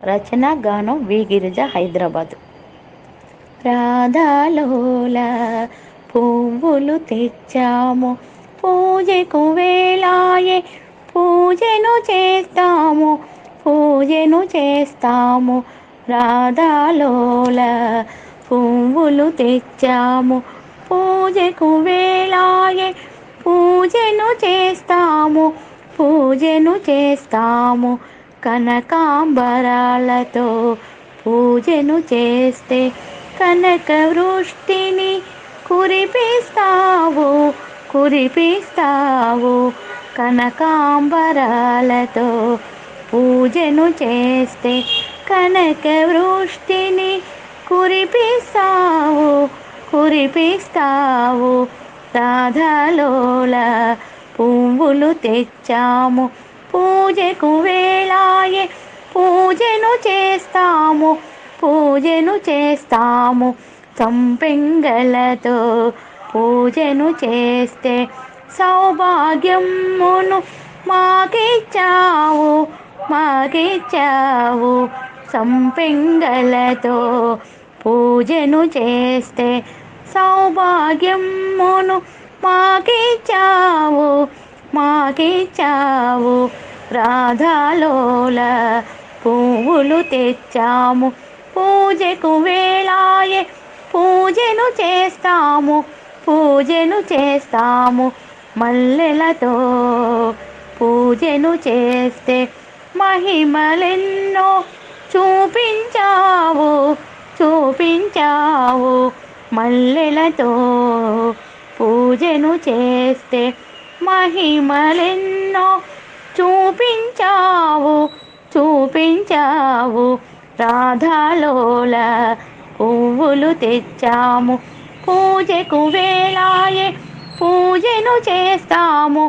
రచన గానం వి గిరిజ, హైదరాబాద్. రాధాలోల పువ్వులు తెచ్చాము, పూజకు వేళాయే పూజను చేస్తాము, పూజను చేస్తాము. రాధాలోల పువ్వులు తెచ్చాము, పూజకు వేళాయే పూజను చేస్తాము, పూజను చేస్తాము. కనకాంబరాలతో పూజను చేస్తే కనక వృష్టిని కురిపిస్తావు, కురిపిస్తావు. కనకాంబరాలతో పూజను చేస్తే కనక వృష్టిని కురిపిస్తావు, కురిపిస్తావు. రాధాలోల పువ్వులు తెచ్చాము, పూజకు వేళాయే పూజను చేస్తాము, పూజను చేస్తాము. సంపెంగలతో పూజను చేస్తే సౌభాగ్యమును మాకిచ్చావు, మాకిచ్చావు. సంపెంగలతో పూజను చేస్తే సౌభాగ్యమును మాకిచ్చావు, మాకిచ్చావు. రాధాలోల పువ్వులు తెచ్చాము, పూజకు వేళాయే పూజను చేస్తాము, పూజను చేస్తాము. మల్లెలతో పూజను చేస్తే మహిమలెన్నో చూపించావు, చూపించావు. మల్లెలతో పూజను చేస్తే మహిమలెన్నో చూపించావు, చూపించావు. రాధాలోల పువ్వులు తెచ్చాము, పూజకు వేళాయే పూజను చేస్తాము,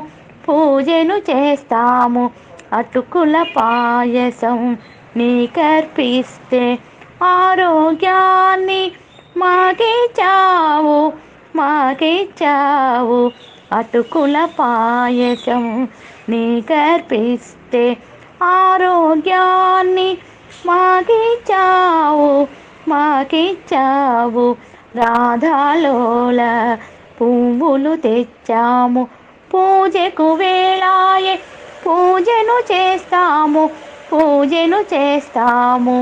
పూజను చేస్తాము. అటుకుల పాయసం నీకర్పిస్తే ఆరోగ్యాన్ని మాకిచ్చావు, మాకిచ్చావు. అటుకుల పాయసం నీకర్పిస్తే ఆరోగ్యాన్ని మాకిచ్చావు, మాకిచ్చావు. రాధాలోల పువ్వులు తెచ్చాము, పూజకు వేళాయే పూజను చేస్తాము, పూజను చేస్తాము.